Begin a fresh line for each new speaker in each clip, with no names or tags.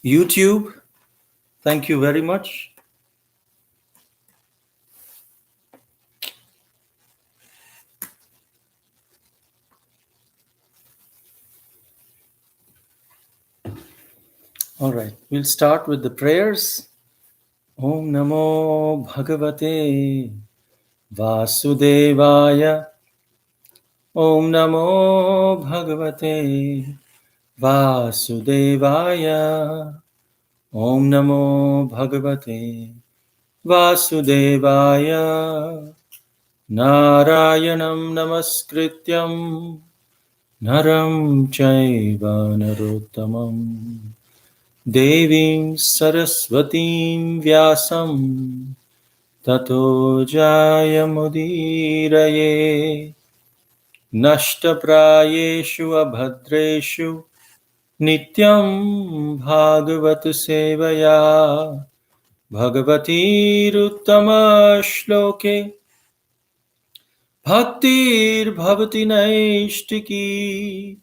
YouTube, thank you very much. All right, we'll start with the prayers. Om Namo Bhagavate Vasudevaya. Om Namo Bhagavate Vasudevaya. Om Namo Bhagavate Vasudevaya. Narayanam Namaskrityam Naram Chaiva Narottamam Devim Saraswatim Vyasam Tato Jayamudiraye Nashtaprayeshu Abhadreshu Nityam Bhagavatu Sevaya Bhagavati Ruttama Shloke Bhaktir Bhavati Naishtiki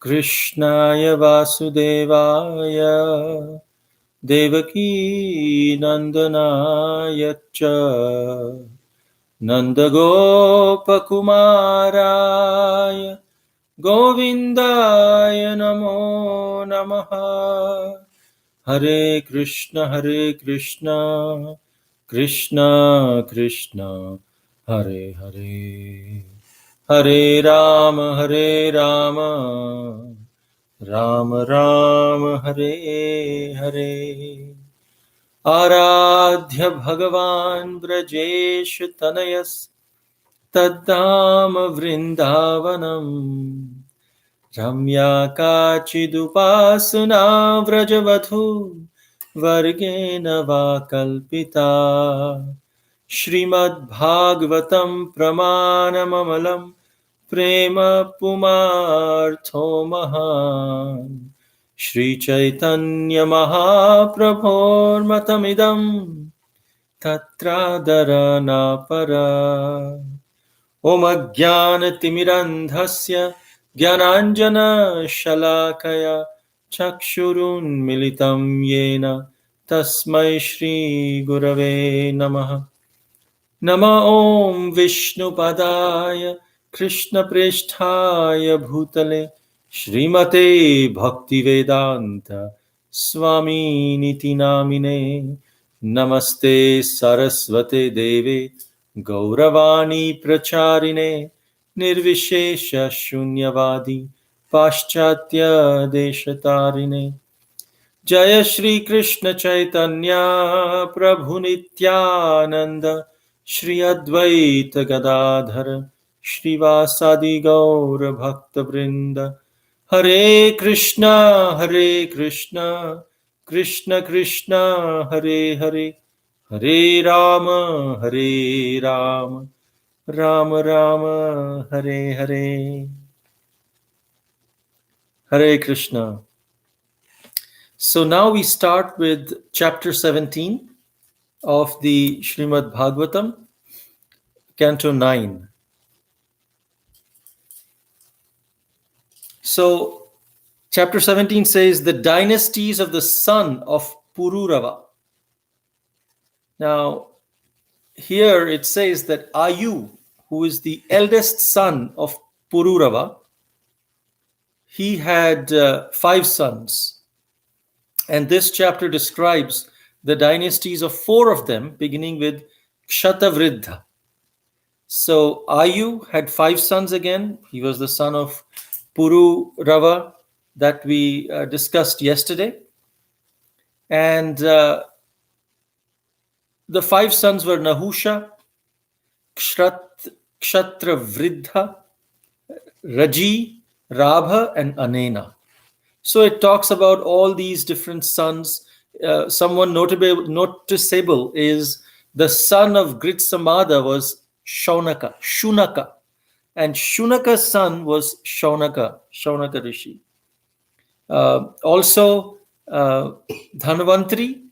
Krishnaya Vasudevaya Devaki Nandanaya Cha Nandagopakumaraya Govindaya Namo Namaha Hare Krishna Krishna Krishna Hare Hare Hare Rama Rama Rama Hare Hare Aradhya Bhagavan Brajesh Tanayas Taddama Vrindavanam Ramya Kachidupasana Vrajavathu Vargena Vakalpita Srimad Bhagavatam Pramanamamalam Prema Pumartho Mahan Shri Chaitanya Mahaprabhor Matamidam Tatradharana Para Om Ajnana Timirandhasya Gyananjana Shalakaya Chakshurun Militam Yena Tasmai Shri Gurave Namaha Nama Om Vishnu Padaya Krishna Presthaya Bhutale Srimate Bhaktivedanta Swami Niti Namine Namaste Saraswate Deve Gauravani Pracharine Nirvishesha Shunyavadi Paschatya Deshatarine Jaya Shri Krishna Chaitanya Prabhu Nityananda Shri Advaita Gadadhara Shri Vasadi Gaura Bhakta Vrinda Hare Krishna Krishna Krishna Hare Hare Hare Rama Rama Rama Hare Hare Hare Krishna. So now we start with chapter 17 of the Srimad Bhagavatam, Canto 9. So chapter 17 says the dynasties of the son of Purūravā. Now here it says that Ayu, who is the eldest son of Purūravā, he had 5 sons. And this chapter describes the dynasties of 4 of them, beginning with Kshatavriddha. So Ayu had 5 sons again. He was the son of Purūravā that we discussed yesterday. And the 5 sons were Nahusha, Kshatravriddha, Raji, Rabha, and Anena. So it talks about all these different sons. Someone noticeable is the son of Gritsamada was Shunaka. And Shunaka's son was Shaunaka Rishi. Also, Dhanvantari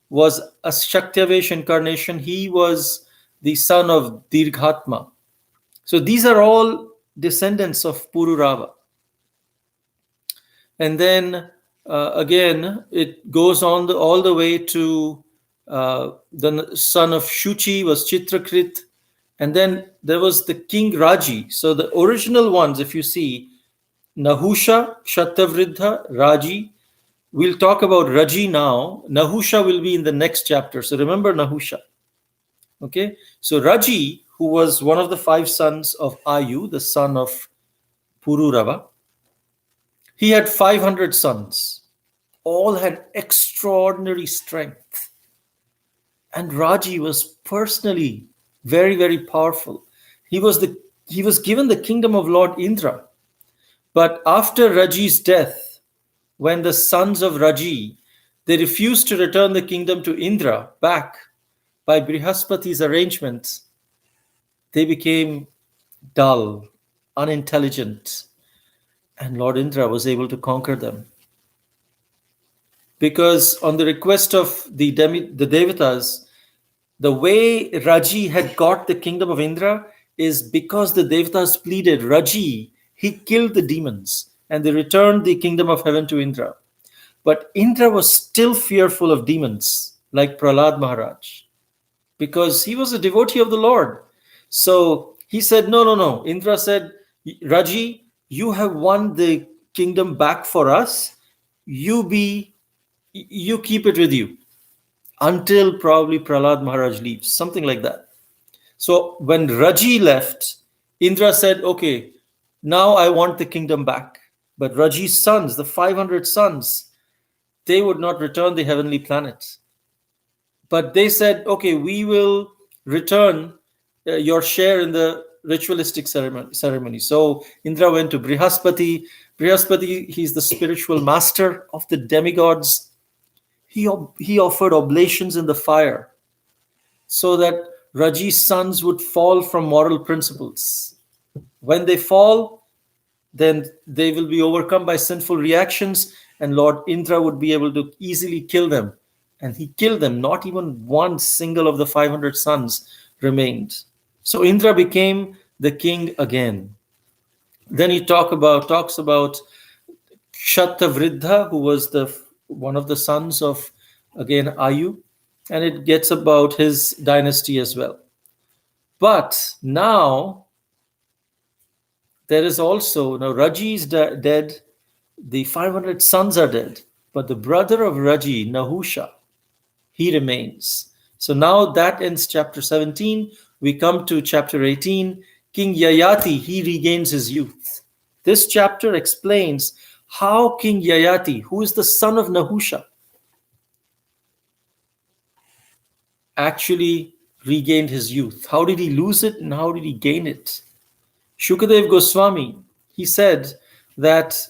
was a Shaktivesh incarnation. He was the son of Dirghatma. So these are all descendants of Purūravā. And then again, it goes on all the way to the son of Shuchi was Chitrakrit, and then there was the king Raji. So the original ones, if you see, Nahusha, Kshatavridha, Raji. We'll talk about Raji now. Nahusha will be in the next chapter. So remember Nahusha. Okay. So Raji, who was one of the 5 sons of Ayu, the son of Purūravā, he had 500 sons. All had extraordinary strength. And Raji was personally very, very powerful. He was given the kingdom of Lord Indra. But after Raji's death, when the sons of Raji, they refused to return the kingdom to Indra back by Brihaspati's arrangement, they became dull, unintelligent, and Lord Indra was able to conquer them. Because on the request of the Devatas, the way Raji had got the kingdom of Indra is because the Devatas pleaded, Raji, he killed the demons and they returned the kingdom of heaven to Indra. But Indra was still fearful of demons, like Prahlad Maharaj, because he was a devotee of the Lord. So he said, no. Indra said, Raji, you have won the kingdom back for us. You keep it with you until probably Prahlad Maharaj leaves, something like that. So when Raji left, Indra said, okay, now I want the kingdom back. But Raji's sons, the 500 sons, they would not return the heavenly planet. But they said, okay, we will return your share in the ritualistic ceremony. So Indra went to Brihaspati. Brihaspati, he's the spiritual master of the demigods. He offered oblations in the fire so that Raji's sons would fall from moral principles. When they fall, then they will be overcome by sinful reactions, and Lord Indra would be able to easily kill them. And he killed them. Not even one single of the 500 sons remained. So Indra became the king again. Then he talks about Kshatavridha, who was one of the sons of, again, Ayu, and it gets about his dynasty as well. But now there is also, now Raji is dead, the 500 sons are dead, but the brother of Raji, Nahusha, he remains. So now that ends chapter 17. We come to chapter 18. King Yayati, he regains his youth. This chapter explains how King Yayati, who is the son of Nahusha, actually regained his youth. How did he lose it and how did he gain it? Shukadev Goswami, he said that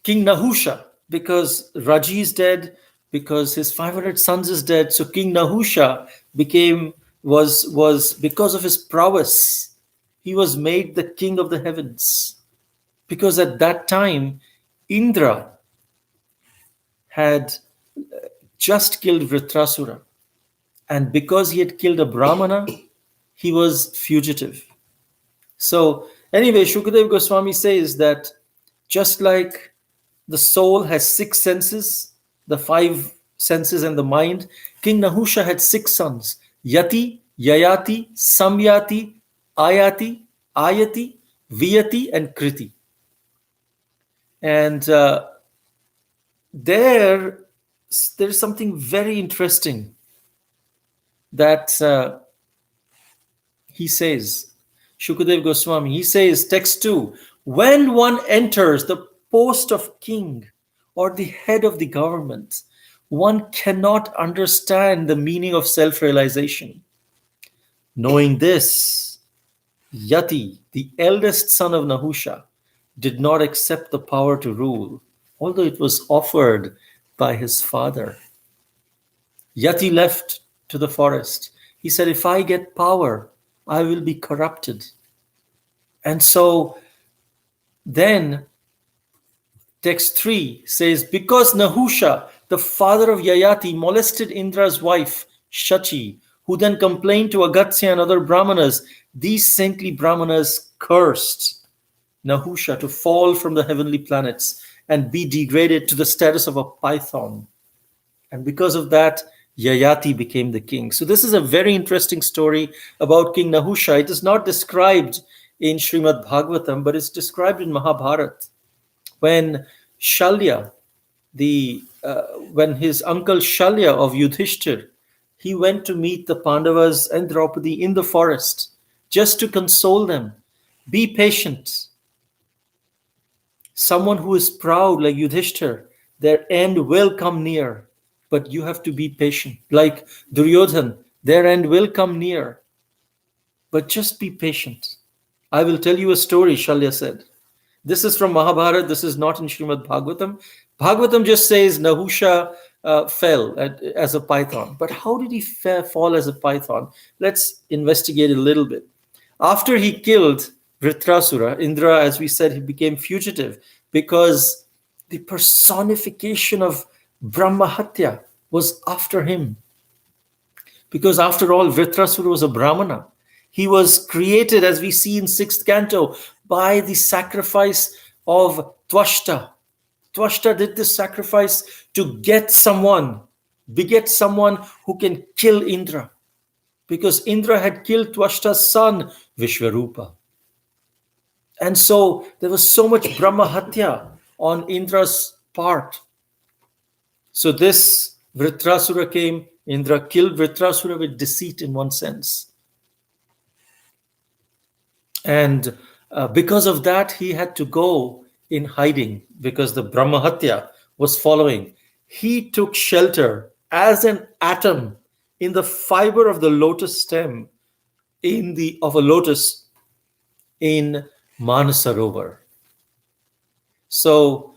King Nahusha, because Raji is dead, because his 500 sons is dead, so King Nahusha was because of his prowess, he was made the king of the heavens. Because at that time, Indra had just killed Vritrasura. And because he had killed a Brahmana, he was fugitive. So anyway, Shukadev Goswami says that just like the soul has 6 senses, the 5 senses and the mind, King Nahusha had 6 sons: Yati, Yayati, Samyati, Ayati, Ayati, Viyati, and Kriti. And there is something very interesting that he says, Shukadev Goswami, he says, text 2, when one enters the post of king or the head of the government, one cannot understand the meaning of self-realization. Knowing this, Yati, the eldest son of Nahusha, did not accept the power to rule, although it was offered by his father. Yati left to the forest. He said, if I get power, I will be corrupted. And so then text 3 says, because Nahusha, the father of Yayati, molested Indra's wife, Shachi, who then complained to Agastya and other Brahmanas, these saintly Brahmanas cursed Nahusha to fall from the heavenly planets and be degraded to the status of a python. And because of that, Yayati became the king. So this is a very interesting story about King Nahusha. It is not described in Srimad Bhagavatam, but it's described in Mahabharata. When Shalya, when his uncle Shalya of Yudhishthir, he went to meet the Pandavas and Draupadi in the forest just to console them. Be patient. Someone who is proud like Yudhishthir, their end will come near. But you have to be patient. Like Duryodhan, their end will come near. But just be patient. I will tell you a story, Shalya said. This is from Mahabharata. This is not in Srimad Bhagavatam. Bhagavatam just says Nahusha fell as a python. But how did he fall as a python? Let's investigate a little bit. After he killed Vritrasura, Indra, as we said, he became fugitive because the personification of Brahmahatya was after him. Because after all, Vritrasura was a Brahmana. He was created, as we see in 6th canto, by the sacrifice of Twashta. Twashta did this sacrifice to beget someone who can kill Indra. Because Indra had killed Twashta's son, Vishvarupa. And so there was so much Brahmahatya on Indra's part. So this Vritrasura came, Indra killed Vritrasura with deceit in one sense. And because of that, he had to go in hiding because the Brahmahatya was following. He took shelter as an atom in the fiber of the lotus stem of a lotus in Manasarovar. So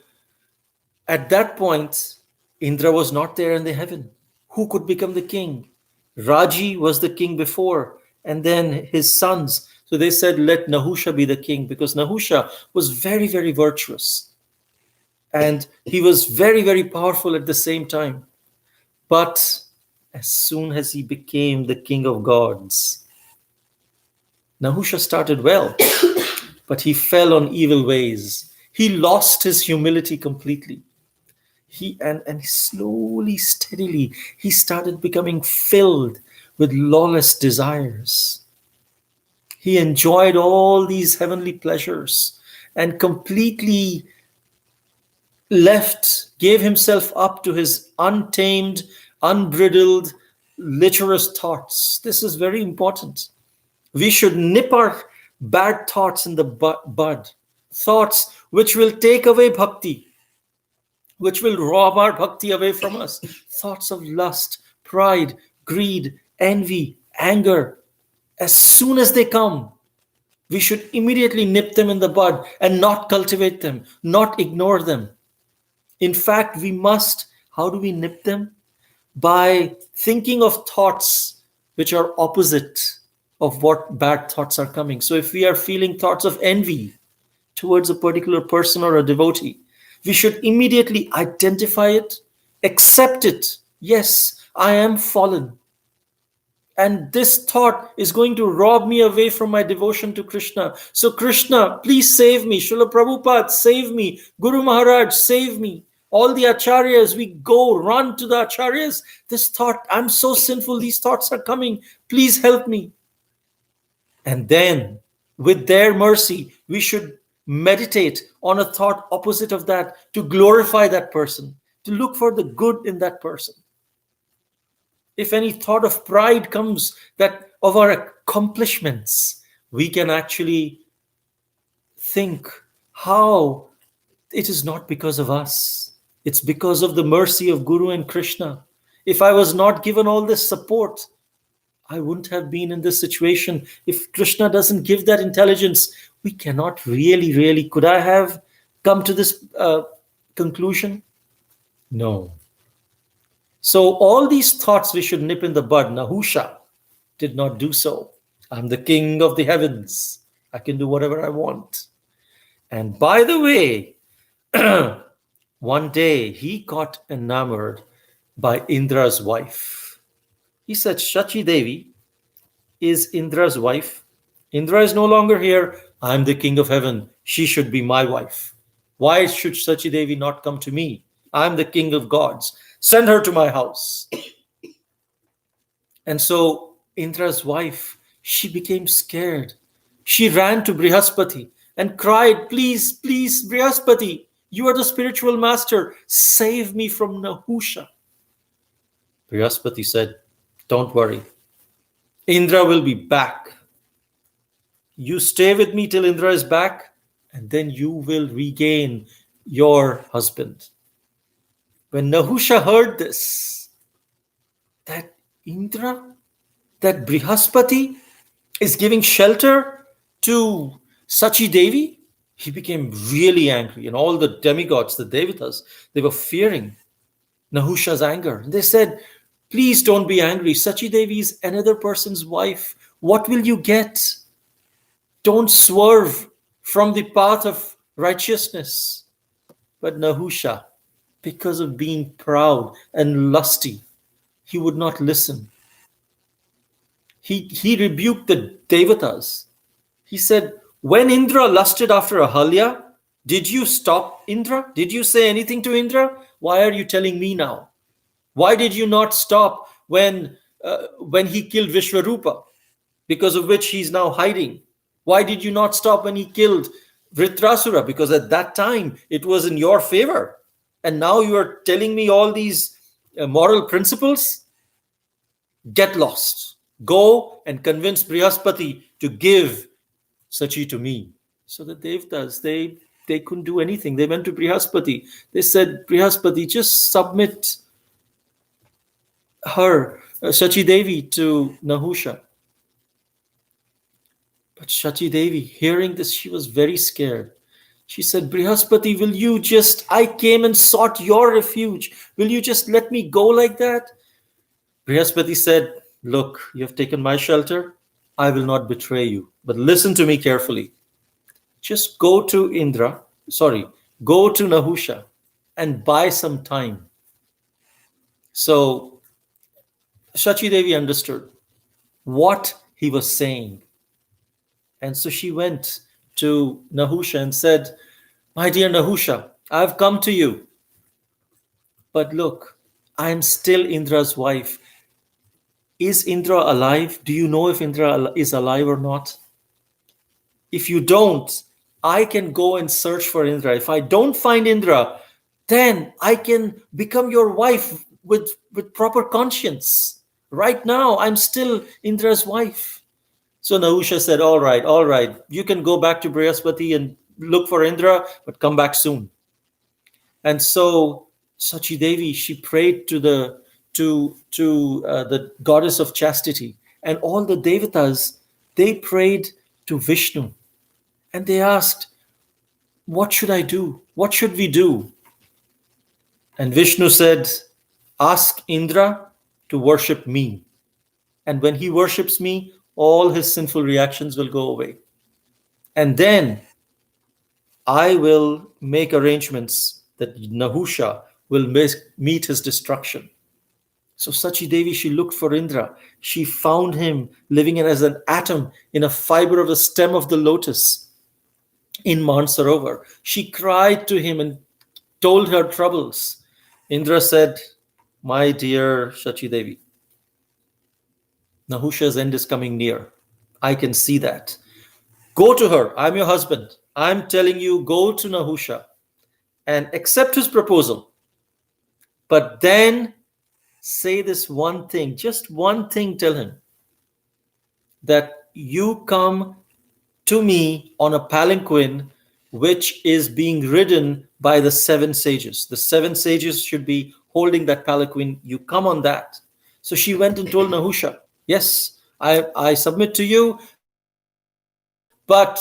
at that point, Indra was not there in the heaven. Who could become the king? Raji was the king before, and then his sons. So they said, let Nahusha be the king, because Nahusha was very, very virtuous. And he was very, very powerful at the same time. But as soon as he became the king of gods, Nahusha started well, but he fell on evil ways. He lost his humility completely. And slowly, steadily, he started becoming filled with lawless desires. He enjoyed all these heavenly pleasures and completely gave himself up to his untamed, unbridled, lecherous thoughts. This is very important. We should nip our bad thoughts in the bud. Thoughts which will take away bhakti, which will rob our bhakti away from us. Thoughts of lust, pride, greed, envy, anger. As soon as they come, we should immediately nip them in the bud and not cultivate them, not ignore them. In fact, we must. How do we nip them? By thinking of thoughts which are opposite of what bad thoughts are coming. So if we are feeling thoughts of envy towards a particular person or a devotee, we should immediately identify it, accept it. Yes, I am fallen. And this thought is going to rob me away from my devotion to Krishna. So Krishna, please save me. Srila Prabhupada, save me. Guru Maharaj, save me. All the acharyas, we go, run to the acharyas. This thought, I'm so sinful, these thoughts are coming. Please help me. And then, with their mercy, we should meditate on a thought opposite of that to glorify that person, to look for the good in that person. If any thought of pride comes that of our accomplishments, we can actually think how it is not because of us. It's because of the mercy of Guru and Krishna. If I was not given all this support, I wouldn't have been in this situation. If Krishna doesn't give that intelligence, we cannot really, could I have come to this conclusion? No. So all these thoughts we should nip in the bud. Nahusha did not do so. I'm the king of the heavens. I can do whatever I want. And by the way, one day he got enamored by Indra's wife. He said, Shachi Devi is Indra's wife. Indra is no longer here. I'm the king of heaven. She should be my wife. Why should Sachi Devi not come to me? I'm the king of gods. Send her to my house. And so Indra's wife, she became scared. She ran to Brihaspati and cried, please, please, Brihaspati, you are the spiritual master. Save me from Nahusha. Brihaspati said, don't worry. Indra will be back. You stay with me till Indra is back, and then you will regain your husband. When Nahusha heard this, that Indra, that Brihaspati is giving shelter to Sachi Devi, he became really angry. And all the demigods, the Devatas, they were fearing Nahusha's anger. And they said, please don't be angry. Sachi Devi is another person's wife. What will you get? Don't swerve from the path of righteousness. But Nahusha, because of being proud and lusty, he would not listen. He rebuked the Devatas. He said, when Indra lusted after Ahalya, did you stop Indra? Did you say anything to Indra? Why are you telling me now? Why did you not stop when he killed Vishwarupa, because of which he's now hiding? Why did you not stop when he killed Vritrasura? Because at that time it was in your favor. And now you are telling me all these moral principles? Get lost. Go and convince Brihaspati to give Sachi to me. So the Devatas, they couldn't do anything. They went to Brihaspati. They said, Brihaspati, just submit her, Sachi Devi, to Nahusha. But Sachi Devi, hearing this, she was very scared. She said, Brihaspati, I came and sought your refuge. Will you just let me go like that? Brihaspati said, look, you have taken my shelter. I will not betray you. But listen to me carefully. Just go to Nahusha and buy some time. So Sachi Devi understood what he was saying. And so she went to Nahusha and said, my dear Nahusha, I've come to you. But look, I'm still Indra's wife. Is Indra alive? Do you know if Indra is alive or not? If you don't, I can go and search for Indra. If I don't find Indra, then I can become your wife with proper conscience. Right now, I'm still Indra's wife. So Nahusha said, all right. You can go back to Brihaspati and look for Indra, but come back soon. And so Sachi Devi, she prayed to the goddess of chastity, and all the Devatas, they prayed to Vishnu, and they asked, what should I do? What should we do? And Vishnu said, ask Indra to worship me. And when he worships me, all his sinful reactions will go away. And then I will make arrangements that Nahusha will meet his destruction. So Sachi Devi, she looked for Indra. She found him living as an atom in a fiber of the stem of the lotus in Mansarovar. She cried to him and told her troubles. Indra said, my dear Sachi Devi, Nahusha's end is coming near. I can see that. Go to her. I'm your husband. I'm telling you, go to Nahusha and accept his proposal. But then say this one thing, just one thing, tell him that you come to me on a palanquin which is being ridden by the 7 sages. The 7 sages should be holding that palanquin. You come on that. So she went and told Nahusha, yes, I submit to you, but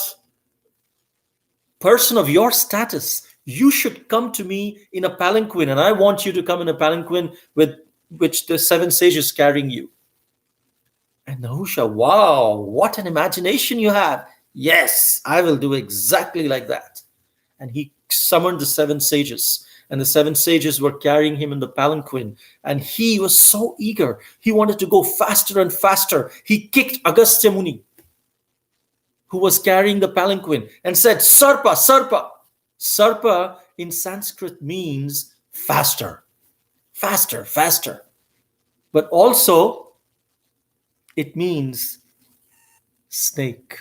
person of your status, you should come to me in a palanquin, and I want you to come in a palanquin with which the 7 sages carrying you. And Nahusha, wow, what an imagination you have. Yes, I will do exactly like that. And he summoned the 7 sages, and the 7 sages were carrying him in the palanquin. And he was so eager. He wanted to go faster and faster. He kicked Agastya Muni. who was carrying the palanquin, and said, Sarpa, Sarpa. Sarpa in Sanskrit means faster, faster, faster. But also it means snake.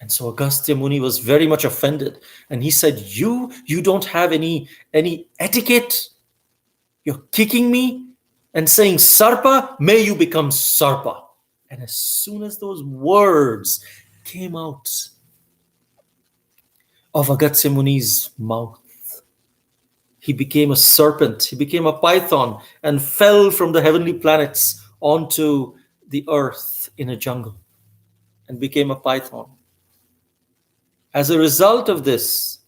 And so Agastya Muni was very much offended. And he said, you don't have any etiquette? You're kicking me and saying, Sarpa, may you become Sarpa. And as soon as those words came out of Agastya Muni's mouth, he became a serpent, he became a python, and fell from the heavenly planets onto the earth in a jungle and became a python. As a result of this,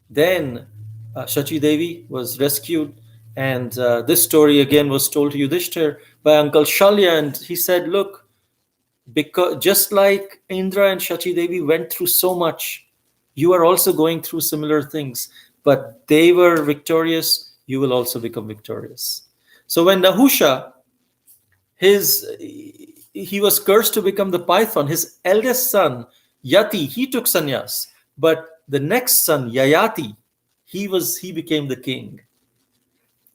then Shachi Devi was rescued, and this story again was told to Yudhishthir by Uncle Shalya, and he said, look, because just like Indra and Shachi Devi went through so much, you are also going through similar things, but they were victorious, you will also become victorious. So when Nahusha, he was cursed to become the python, his eldest son, Yati, he took sannyas, but the next son, Yayati, he became the king.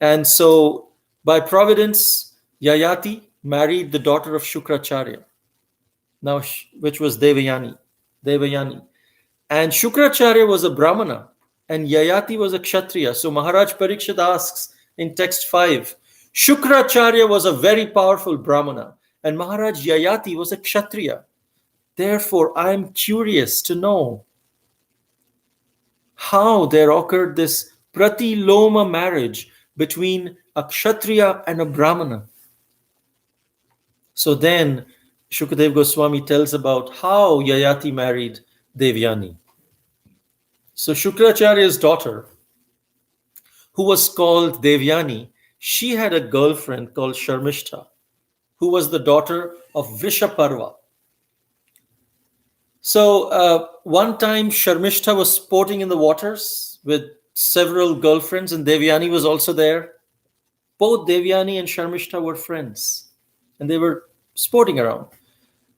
And so by providence, Yayati married the daughter of Shukracharya, now which was Devayani. And Shukracharya was a Brahmana and Yayati was a Kshatriya. So Maharaj Parikshit asks in text 5, Shukracharya was a very powerful Brahmana and Maharaj Yayati was a Kshatriya. Therefore, I am curious to know how there occurred this Pratiloma marriage between a Kshatriya and a Brahmana. So then Shukadev Goswami tells about how Yayati married Devyani. So Shukracharya's daughter, who was called Devyani, she had a girlfriend called Sharmishta, who was the daughter of Vrishaparva. So one time Sharmishta was sporting in the waters with several girlfriends and Devyani was also there. Both Devyani and Sharmishta were friends and they were sporting around.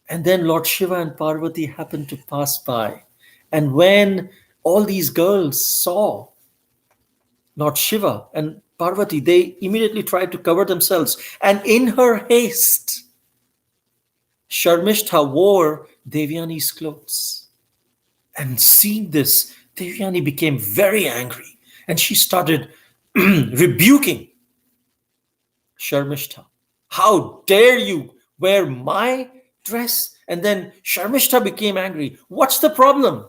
And then Lord Shiva and Parvati happened to pass by. And when all these girls saw Lord Shiva and Parvati, they immediately tried to cover themselves. And in her haste, Sharmishta wore Devyani's clothes. And seeing this, Devyani became very angry. And she started rebuking Sharmishta. How dare you wear my dress? And then Sharmishta became angry. What's the problem?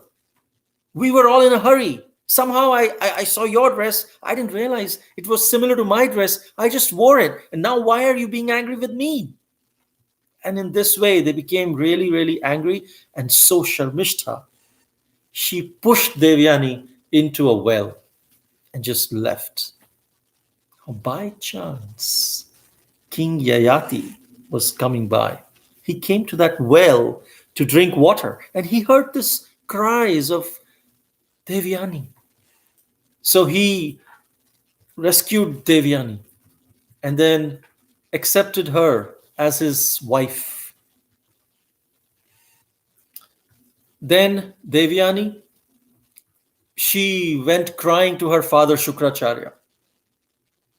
We were all in a hurry. Somehow I saw your dress. I didn't realize it was similar to my dress. I just wore it. And now why are you being angry with me? And in this way, they became really, really angry. And so Sharmishta, she pushed Devyani into a well and just left. By chance, King Yayati was coming by. He came to that well to drink water and he heard this cries of Devyani. So he rescued Devyani and then accepted her as his wife. Then Devyani, she went crying to her father Shukracharya.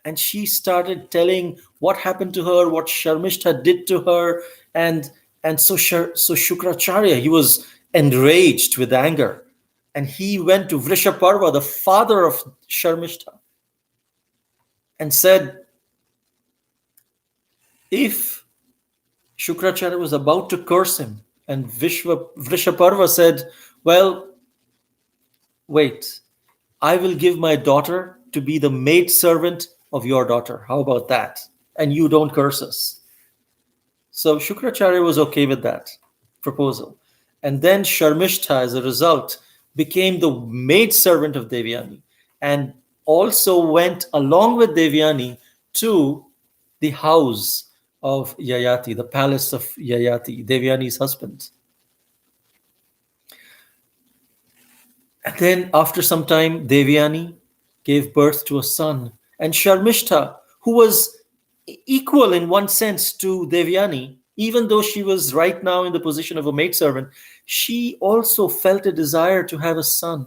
And she started telling what happened to her, what Sharmishta did to her. And so Shukracharya, he was enraged with anger. And he went to Vrishaparva, the father of Sharmishta, and said, if Shukracharya was about to curse him, and Vrishaparva said, well, wait, I will give my daughter to be the maidservant of your daughter. How about that? And you don't curse us. So Shukracharya was okay with that proposal. And then Sharmishta, as a result, became the maidservant of Devyani and also went along with Devyani to the house of Yayati, the palace of Yayati, Devyani's husband. And then after some time, Devyani gave birth to a son. And Sharmishta, who was equal in one sense to Devyani, even though she was right now in the position of a maidservant, she also felt a desire to have a son.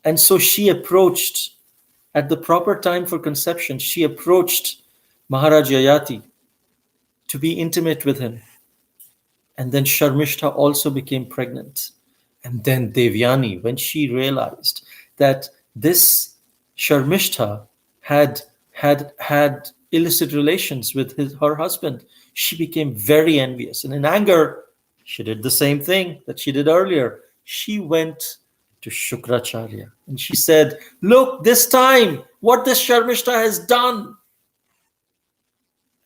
And so she approached, at the proper time for conception, she approached Maharaj Yayati to be intimate with him. And then Sharmishta also became pregnant. And then Devyani, when she realized that this Sharmishta had illicit relations with her husband, she became very envious. And in anger, she did the same thing that she did earlier. She went to Shukracharya and she said, look, this time, what this Sharmishta has done.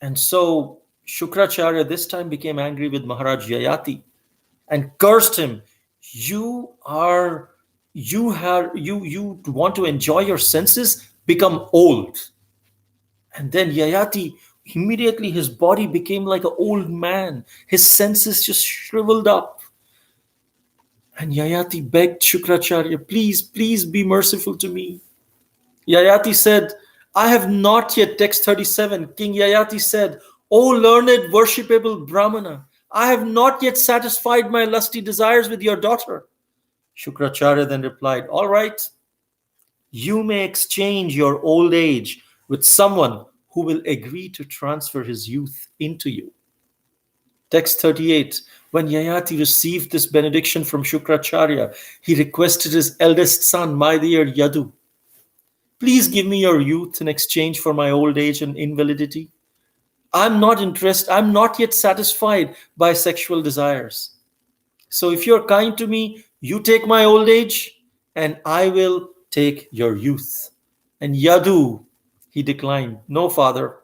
And so Shukracharya this time became angry with Maharaj Yayati and cursed him. You want to enjoy your senses? Become old. And then Yayati, immediately his body became like an old man. His senses just shriveled up. And Yayati begged Shukracharya, please be merciful to me. Yayati said, I have not yet, text 37, King Yayati said, O learned, worshipable Brahmana, I have not yet satisfied my lusty desires with your daughter. Shukracharya then replied, all right, you may exchange your old age with someone who will agree to transfer his youth into you. Text 38, when Yayati received this benediction from Shukracharya, he requested his eldest son, my dear Yadu, please give me your youth in exchange for my old age and invalidity. I'm not yet satisfied by sexual desires. So if you're kind to me, you take my old age and I will take your youth. And Yadu, he declined. No, father,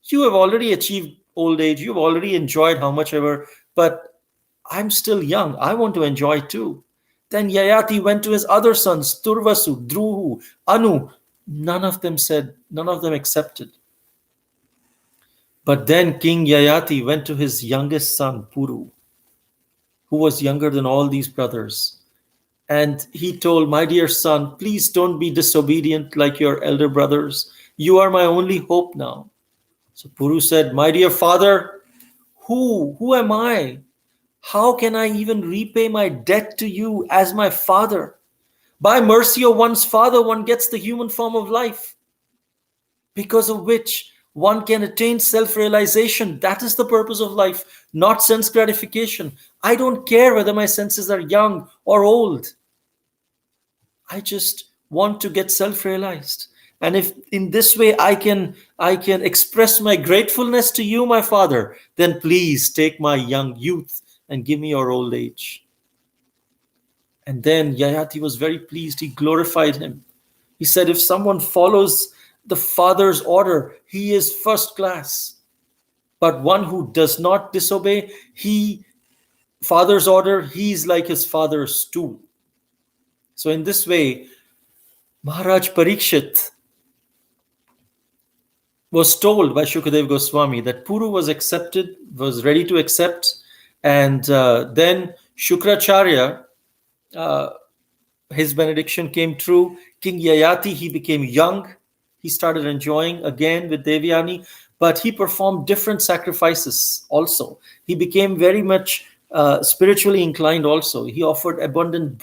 you have already achieved old age. You've already enjoyed how much ever, but I'm still young. I want to enjoy too. Then Yayati went to his other sons, Turvasu, Druhu, Anu. None of them accepted. But then King Yayati went to his youngest son, Pūru, who was younger than all these brothers. And he told, my dear son, please don't be disobedient like your elder brothers. You are my only hope now. So Pūru said, my dear father, who am I? How can I even repay my debt to you as my father? By mercy of one's father, one gets the human form of life, because of which one can attain self-realization. That is the purpose of life, not sense gratification. I don't care whether my senses are young or old. I just want to get self-realized. And if in this way I can express my gratefulness to you, my father, then please take my young youth and give me your old age. And then Yayati was very pleased. He glorified him. He said, if someone follows the father's order, he is first class. But one who does not disobey father's order, he's like his father's stool. So in this way, Maharaj Parikshit was told by Shukadeva Goswami that Pūru was ready to accept. And then Shukracharya, his benediction came true. King Yayati, he became young. He started enjoying again with Devyani, but he performed different sacrifices also. He became very much spiritually inclined also. He offered abundant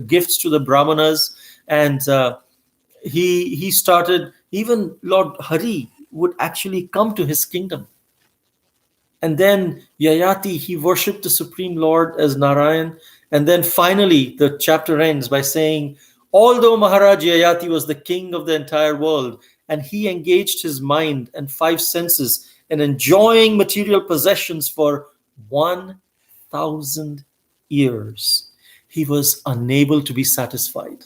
gifts to the Brahmanas, and he started, even Lord Hari would actually come to his kingdom. And then Yayati, he worshipped the Supreme Lord as Narayan. And then finally, the chapter ends by saying, although Maharaj Yayati was the king of the entire world, and he engaged his mind and five senses in enjoying material possessions for 1,000 years, he was unable to be satisfied.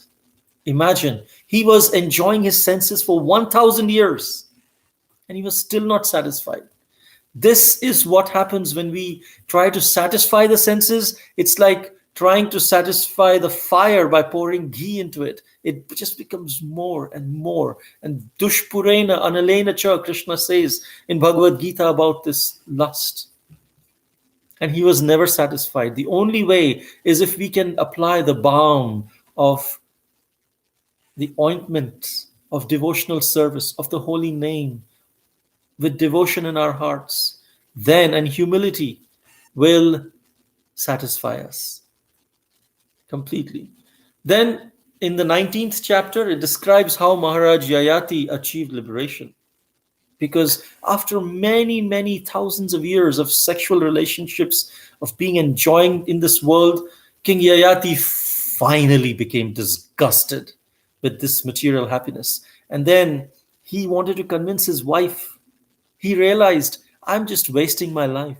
Imagine, he was enjoying his senses for 1,000 years, and he was still not satisfied. This is what happens when we try to satisfy the senses. It's like trying to satisfy the fire by pouring ghee into it. It just becomes more and more. And dushpurena analena cha, Krishna says in Bhagavad Gita about this lust. And he was never satisfied. The only way is if we can apply the balm of the ointment of devotional service, of the holy name, with devotion in our hearts. then, and humility will satisfy us completely. Then in the 19th chapter, it describes how Maharaj Yayati achieved liberation. Because after many, many thousands of years of sexual relationships, of being enjoying in this world, King Yayati finally became disgusted with this material happiness. And then he wanted to convince his wife. He realized, I'm just wasting my life.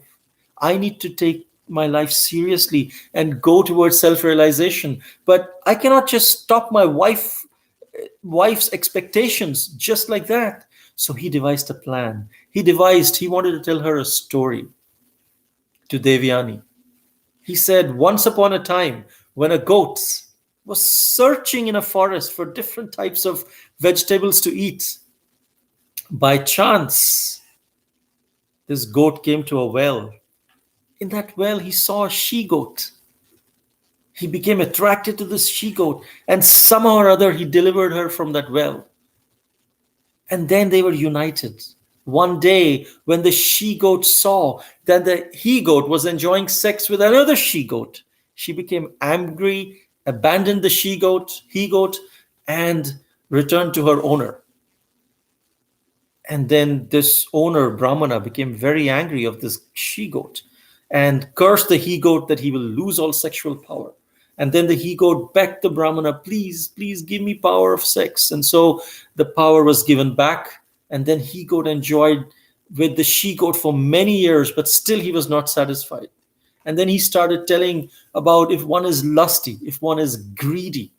I need to take my life seriously and go towards self-realization. But I cannot just stop my wife's expectations just like that. So he devised a plan. He wanted to tell her a story to Devyani. He said, once upon a time, when a goat was searching in a forest for different types of vegetables to eat, by chance, this goat came to a well. In that well, he saw a she-goat. He became attracted to this she-goat, and somehow or other, he delivered her from that well. And then they were united. One day, when the she-goat saw that the he-goat was enjoying sex with another she-goat, she became angry, abandoned the he-goat, and returned to her owner. And then this owner, Brahmana, became very angry of this she-goat and cursed the he-goat that he will lose all sexual power. And then the he-goat begged the Brahmana, please give me power of sex. And so the power was given back. And then he-goat enjoyed with the she-goat for many years, but still he was not satisfied. And then he started telling about if one is lusty, if one is greedy.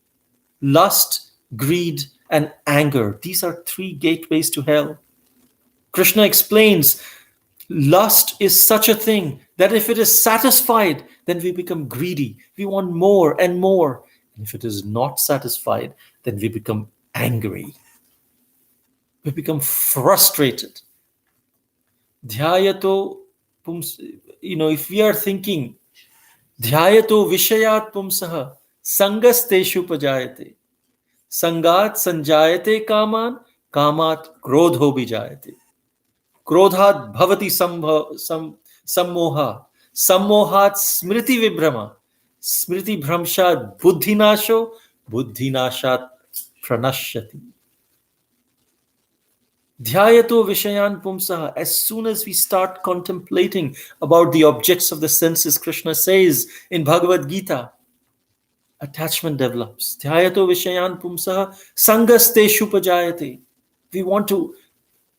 Lust, greed, and anger. These are 3 gateways to hell. Krishna explains, lust is such a thing that if it is satisfied, then we become greedy. We want more and more. And if it is not satisfied, then we become angry. We become frustrated. Dhyayato, if we are thinking, dhyayato vishayat pumsaha, sangas teshu pajayate, sangat sanjayate kaman, kamat krodho bijayate. Krodhat bhavati sammoha, sammohat smriti vibhrama, smriti bhramshat buddhinasho, buddhinashat pranashyati. Dhyayato vishayan pumsaha. As soon as we start contemplating about the objects of the senses, Krishna says in Bhagavad Gita, attachment develops. Dhyayato vishayan pumsaha sangasteshu pajayate. We want to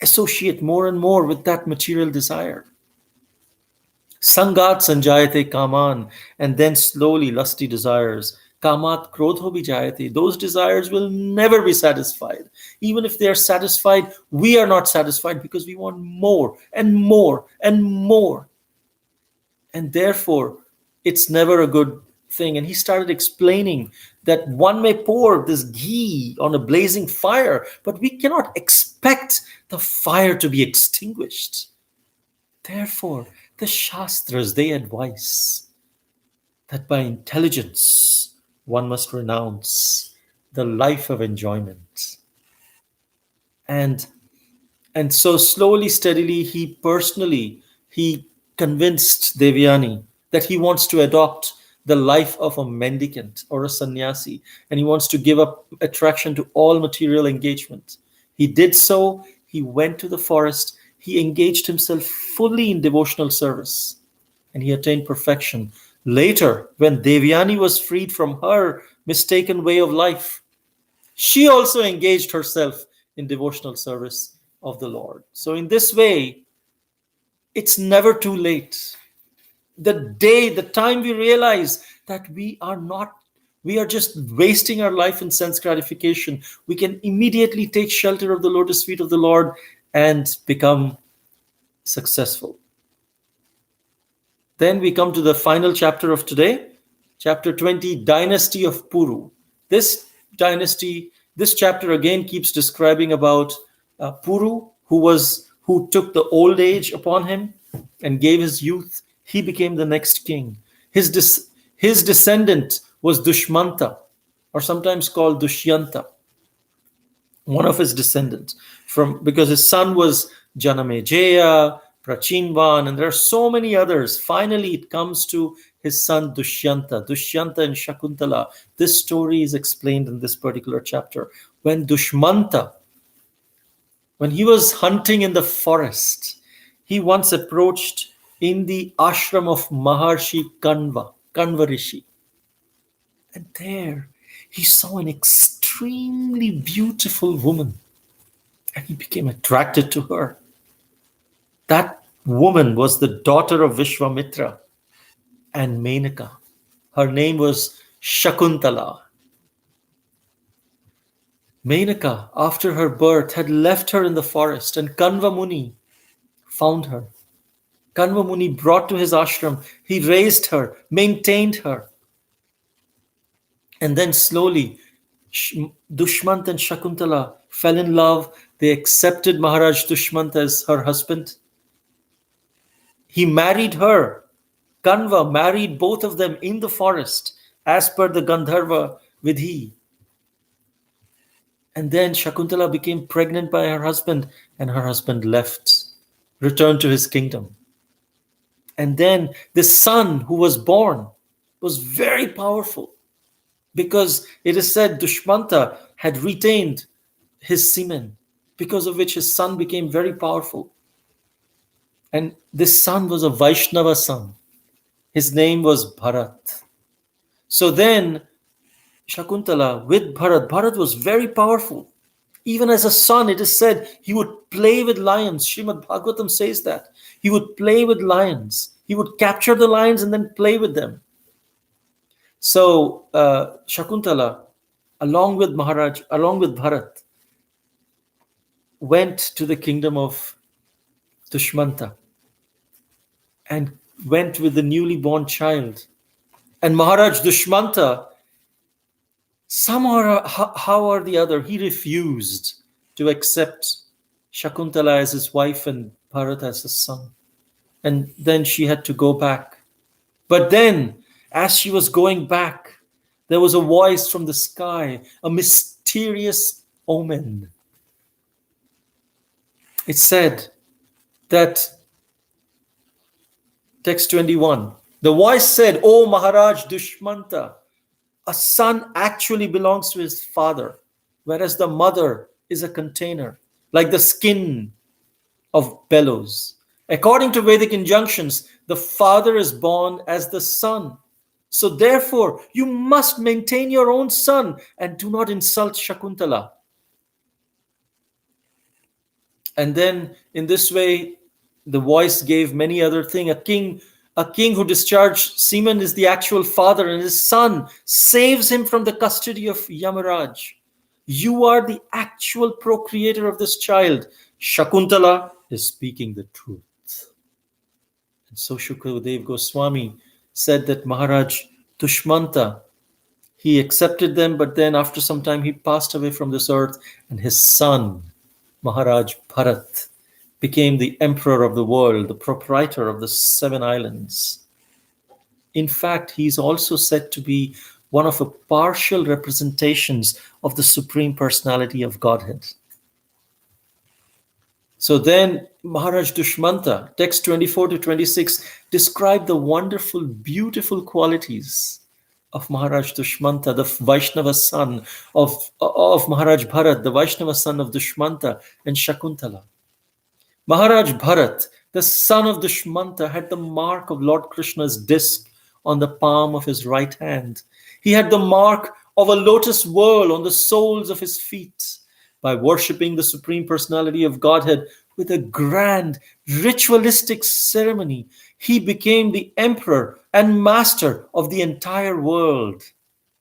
associate more and more with that material desire. Sangat sanjayate kaman, and then slowly lusty desires. Kamat krodho bijayate. Those desires will never be satisfied. Even if they are satisfied, we are not satisfied because we want more and more and more. And therefore, it's never a good thing. And he started explaining that one may pour this ghee on a blazing fire, but we cannot expect the fire to be extinguished. Therefore, the Shastras, they advise that by intelligence, one must renounce the life of enjoyment. And so slowly, steadily, he convinced Devyani that he wants to adopt the life of a mendicant or a sannyasi, and he wants to give up attraction to all material engagement. He did so. He went to the forest. He engaged himself fully in devotional service, and he attained perfection. Later, when Devyani was freed from her mistaken way of life, she also engaged herself in devotional service of the Lord. So in this way, it's never too late. The time we realize that we are just wasting our life in sense gratification, we can immediately take shelter of the lotus feet of the Lord and become successful. Then we come to the final chapter of today, chapter 20, Dynasty of Pūru. This chapter again keeps describing about Pūru, who took the old age upon him and gave his youth. He became the next king. His descendant was Dushmanta, or sometimes called Dushyanta, one of his descendants, because his son was Janamejaya, Prachinvan, and there are so many others. Finally, it comes to his son Dushyanta and Shakuntala. This story is explained in this particular chapter. When Dushmanta, when he was hunting in the forest, he once approached in the ashram of Maharshi Kanva Rishi. And there he saw an extremely beautiful woman, and he became attracted to her. That woman was the daughter of Vishwamitra and Menaka. Her name was Shakuntala. Menaka, after her birth, had left her in the forest, and Kanva Muni found her. Kanva Muni brought to his ashram. He raised her, maintained her. And then slowly, Dushmanta and Shakuntala fell in love. They accepted Maharaj Dushmanta as her husband. He married her. Kanva married both of them in the forest as per the Gandharva Vidhi. And then Shakuntala became pregnant by her husband, and her husband left, returned to his kingdom. And then the son who was born was very powerful, because it is said Dushmanta had retained his semen, because of which his son became very powerful. And this son was a Vaishnava son. His name was Bharat. So then Shakuntala with Bharat was very powerful. Even as a son, it is said he would play with lions. Srimad Bhagavatam says that. He would play with lions. He would capture the lions and then play with them. So Shakuntala, along with Bharat, went to the kingdom of Dushmanta and went with the newly born child. And Maharaj Dushmanta, somehow how or the other, he refused to accept Shakuntala as his wife and Bharat as his son. And then she had to go back. But then, as she was going back, there was a voice from the sky, a mysterious omen. It said that, text 21, the voice said, "O Maharaj Dushmanta, a son actually belongs to his father, whereas the mother is a container, like the skin of bellows. According to Vedic injunctions, the father is born as the son. So therefore, you must maintain your own son and do not insult Shakuntala." And then in this way, the voice gave many other things. A king who discharged semen is the actual father, and his son saves him from the custody of Yamaraj. You are the actual procreator of this child. Shakuntala is speaking the truth. And so Shukadev Goswami said that Maharaj Dushmanta, he accepted them, but then after some time he passed away from this earth, and his son, Maharaj Bharat, became the emperor of the world, the proprietor of the 7 islands. In fact, he is also said to be one of the partial representations of the Supreme Personality of Godhead. So then Maharaj Dushmanta, text 24 to 26, describe the wonderful, beautiful qualities of Maharaj Dushmanta, the Vaishnava son of Maharaj Bharat, the Vaishnava son of Dushmanta and Shakuntala. Maharaj Bharat, the son of Dushmanta, had the mark of Lord Krishna's disc on the palm of his right hand. He had the mark of a lotus whirl on the soles of his feet. By worshipping the Supreme Personality of Godhead with a grand ritualistic ceremony, he became the emperor and master of the entire world.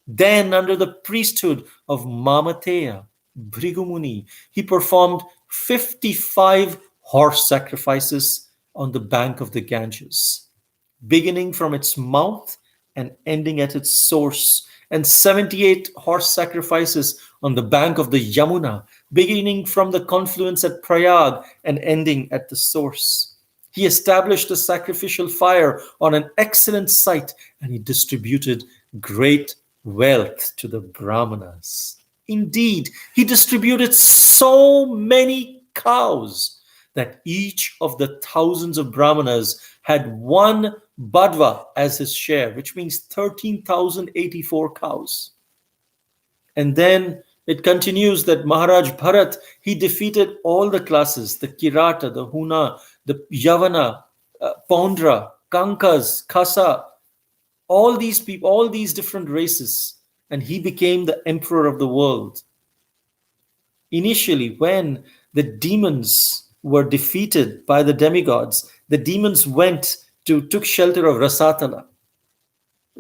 Then, under the priesthood of Mamateya, Bhrigumuni, he performed 55 horse sacrifices on the bank of the Ganges, beginning from its mouth and ending at its source, and 78 horse sacrifices on the bank of the Yamuna, beginning from the confluence at Prayag and ending at the source. He established a sacrificial fire on an excellent site, and he distributed great wealth to the Brahmanas. Indeed, he distributed so many cows that each of the thousands of Brahmanas had one Badva as his share, which means 13,084 cows. And then it continues that Maharaj Bharat, he defeated all the classes, the Kirata, the Huna, the Yavana, Pondra, Kankas, Khasa, all these people, all these different races, and he became the emperor of the world. Initially, when the demons were defeated by the demigods, the demons took shelter of Rasatala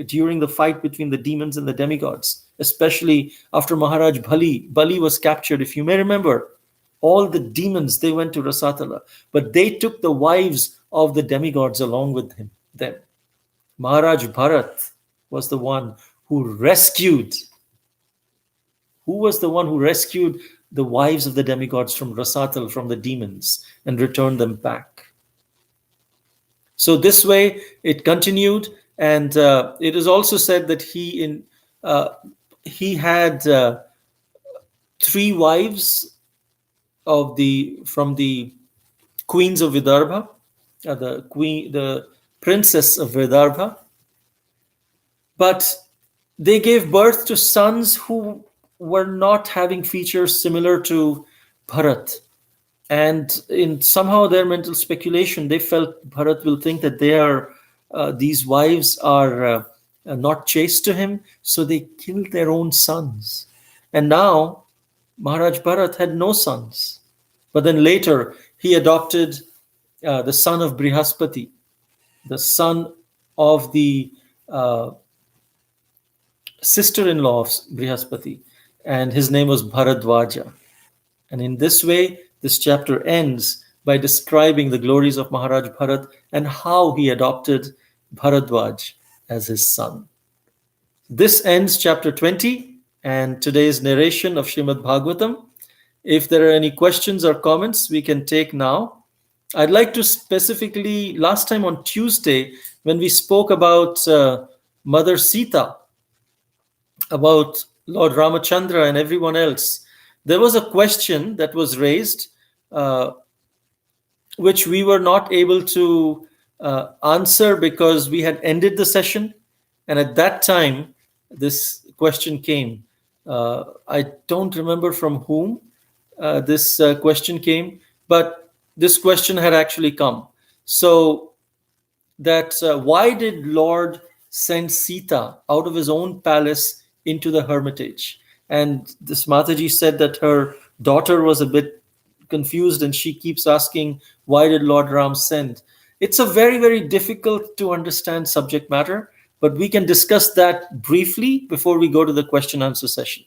during the fight between the demons and the demigods, especially after Maharaj Bali. Bali was captured, if you may remember. All the demons, they went to Rasatala, but they took the wives of the demigods along with them. Maharaj Bharat was the one who rescued. Who was the one who rescued the wives of the demigods from Rasatal, from the demons, and returned them back? So this way it continued, and it is also said that he had 3 wives from the queens of Vidarbha, the princess of Vidarbha, but they gave birth to sons who were not having features similar to Bharat. And in somehow their mental speculation, they felt Bharat will think that these wives are not chaste to him, so they killed their own sons. And now Maharaj Bharat had no sons. But then later he adopted the son of Brihaspati, the son of the sister-in-law of Brihaspati, and his name was Bharadwaja. And in this way, this chapter ends by describing the glories of Maharaj Bharat and how he adopted Bharadwaj as his son. This ends chapter 20 and today's narration of Srimad Bhagavatam. If there are any questions or comments, we can take now. I'd like to specifically, last time on Tuesday, when we spoke about Mother Sita, about Lord Ramachandra and everyone else, there was a question that was raised, which we were not able to answer because we had ended the session. And at that time, this question came. I don't remember from whom this question came, but this question had actually come. So that why did Lord send Sita out of his own palace into the hermitage? And this Mataji said that her daughter was a bit confused and she keeps asking, why did Lord Ram send? It's a very, very difficult to understand subject matter, but we can discuss that briefly before we go to the question answer session.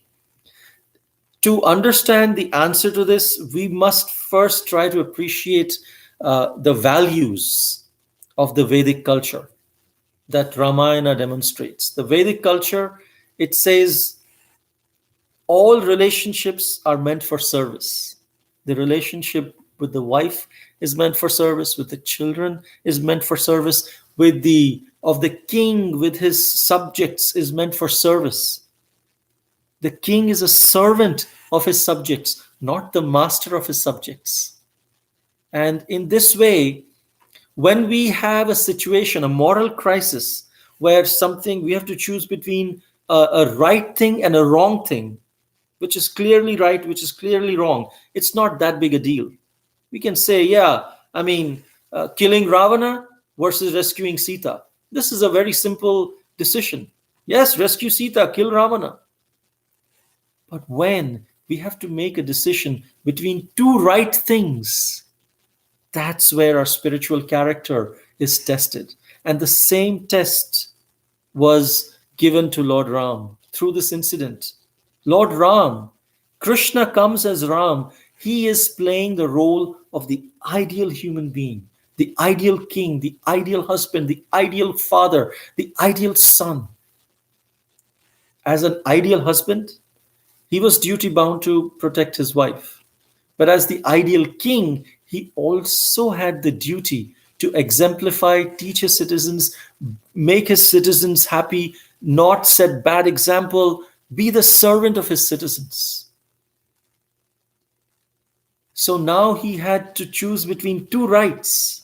To understand the answer to this, we must first try to appreciate the values of the Vedic culture that Ramayana demonstrates. The Vedic culture, it says all relationships are meant for service. The relationship with the wife is meant for service, with the children is meant for service, with the king, with his subjects is meant for service. The king is a servant of his subjects, not the master of his subjects. And in this way, when we have a situation, a moral crisis, where we have to choose between a right thing and a wrong thing, which is clearly right, which is clearly wrong, it's not that big a deal. We can say, killing Ravana versus rescuing Sita. This is a very simple decision. Yes, rescue Sita, kill Ravana. But when we have to make a decision between two right things, that's where our spiritual character is tested. And the same test was given to Lord Ram through this incident. Lord Ram, Krishna comes as Ram. He is playing the role of the ideal human being, the ideal king, the ideal husband, the ideal father, the ideal son. As an ideal husband, he was duty bound to protect his wife. But as the ideal king, he also had the duty to exemplify, teach his citizens, make his citizens happy, not set bad example, be the servant of his citizens. So now he had to choose between two rights.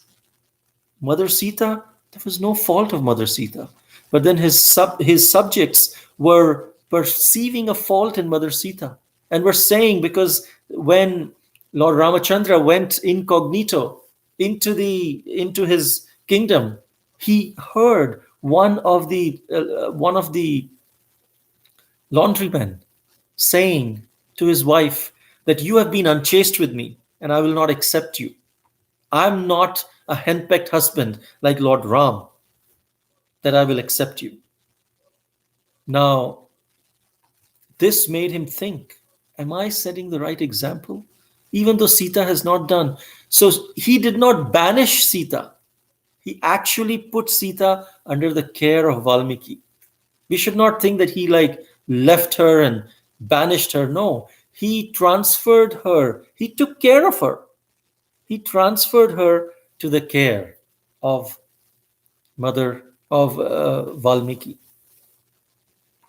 Mother Sita, there was no fault of Mother Sita. But then his subjects were perceiving a fault in Mother Sita and were saying, because when Lord Ramachandra went incognito into his kingdom, he heard one of the laundrymen saying to his wife that you have been unchaste with me and I will not accept you. I'm not a henpecked husband like Lord Ram, that I will accept you. Now, this made him think, am I setting the right example? Even though Sita has not done. So he did not banish Sita. He actually put Sita under the care of Valmiki. We should not think that he left her and banished her. No, he transferred her. He took care of her. He transferred her to the care of Valmiki.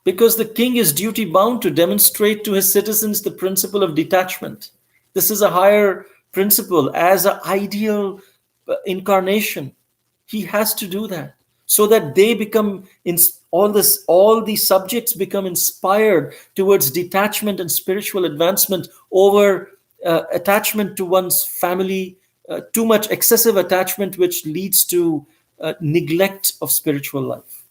Because the king is duty bound to demonstrate to his citizens the principle of detachment. This is a higher principle as an ideal incarnation. He has to do that so that they become all the subjects become inspired towards detachment and spiritual advancement over attachment to one's family, too much excessive attachment, which leads to neglect of spiritual life.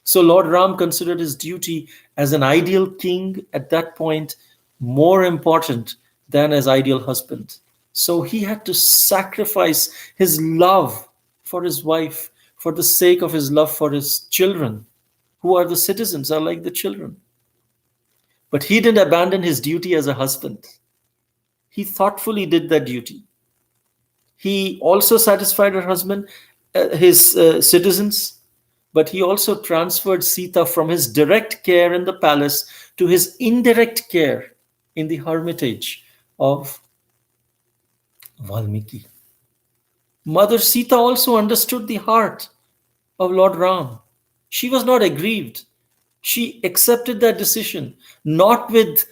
So Lord Ram considered his duty as an ideal king at that point more important than as ideal husband. So he had to sacrifice his love for his wife for the sake of his love for his children, who are the citizens, are like the children. But he didn't abandon his duty as a husband. He thoughtfully did that duty. He also satisfied her husband, his citizens, but he also transferred Sita from his direct care in the palace to his indirect care in the hermitage of Valmiki. Mother Sita also understood the heart of Lord Ram. She was not aggrieved. She accepted that decision, not with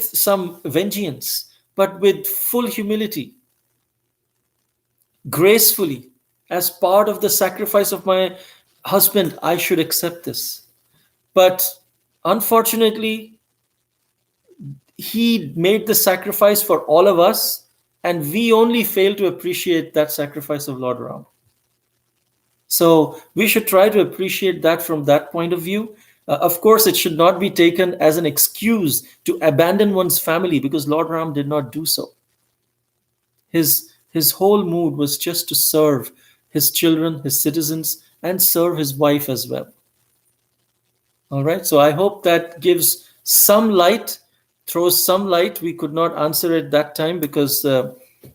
some vengeance, but with full humility, gracefully. As part of the sacrifice of my husband, I should accept this. But unfortunately, he made the sacrifice for all of us, and we only fail to appreciate that sacrifice of Lord Ram. So we should try to appreciate that from that point of view. Of course, it should not be taken as an excuse to abandon one's family, because Lord Ram did not do so. His whole mood was just to serve his children, his citizens, and serve his wife as well. All right, so I hope that gives some light, throws some light. We could not answer it that time because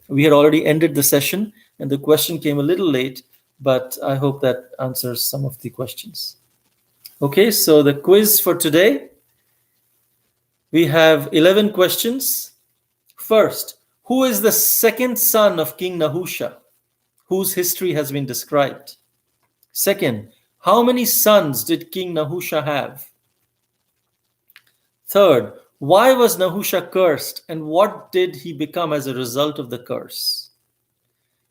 we had already ended the session and the question came a little late, but I hope that answers some of the questions. Okay, so the quiz for today, we have 11 questions. First, who is the second son of King Nahusha, whose history has been described? Second, how many sons did King Nahusha have? Third, why was Nahusha cursed and what did he become as a result of the curse?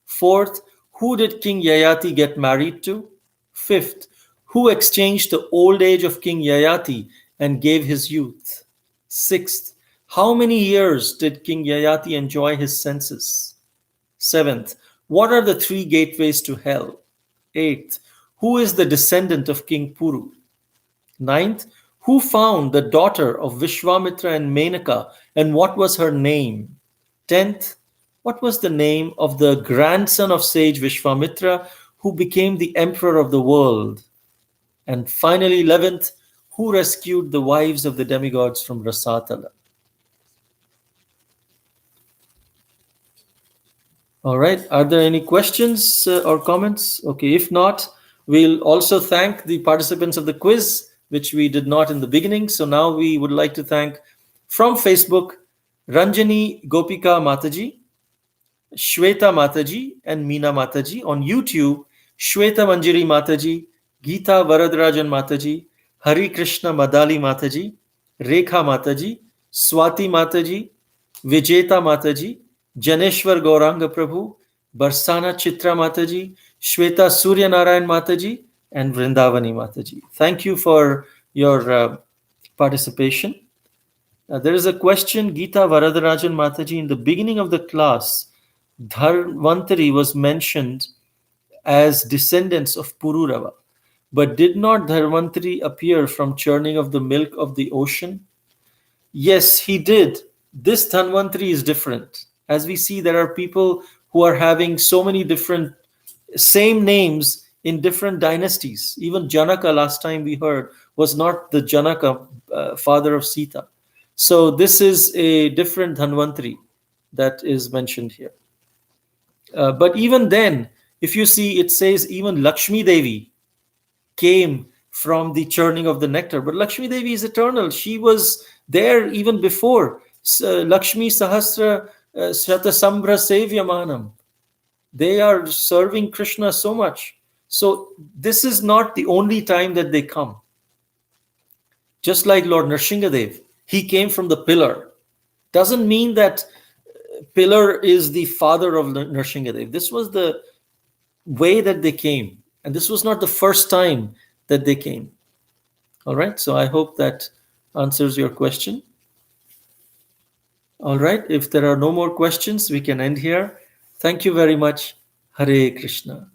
Fourth, who did King Yayati get married to? Fifth, who exchanged the old age of King Yayati and gave his youth? Sixth, how many years did King Yayati enjoy his senses? Seventh, what are the 3 gateways to hell? Eighth, who is the descendant of King Pūru? Ninth, who found the daughter of Vishwamitra and Menaka and what was her name? 10th, what was the name of the grandson of sage Vishwamitra who became the emperor of the world? And finally, 11th, who rescued the wives of the demigods from Rasatala? All right, are there any questions or comments? Okay, if not, we'll also thank the participants of the quiz, which we did not in the beginning. So now we would like to thank from Facebook, Ranjani Gopika Mataji, Shweta Mataji, and Meena Mataji. On YouTube, Shweta Manjiri Mataji, Geeta Varadrajan Mataji, Hari Krishna Madali Mataji, Rekha Mataji, Swati Mataji, Vijeta Mataji, Janeshwar Gauranga Prabhu, Barsana Chitra Mataji, Shweta Surya Narayan Mataji, and Vrindavani Mataji. Thank you for your participation. There is a question, Geeta Varadarajan Mataji. In the beginning of the class, Dharvantari was mentioned as descendants of Purūravā. But did not Dharvantari appear from churning of the milk of the ocean? Yes, he did. This Dharvantari is different. As we see, there are people who are having so many different same names in different dynasties. Even Janaka, last time we heard, was not the Janaka, father of Sita. So this is a different Dhanvantari that is mentioned here. But even then, if you see, it says even Lakshmi Devi came from the churning of the nectar. But Lakshmi Devi is eternal. She was there even before. Lakshmi Sahasra Shatasambra Sevyamanam. They are serving Krishna so much. So this is not the only time that they come. Just like Lord Nrsingadev, he came from the pillar. Doesn't mean that pillar is the father of Nrsingadev. This was the way that they came. And this was not the first time that they came. All right. So I hope that answers your question. All right. If there are no more questions, we can end here. Thank you very much. Hare Krishna.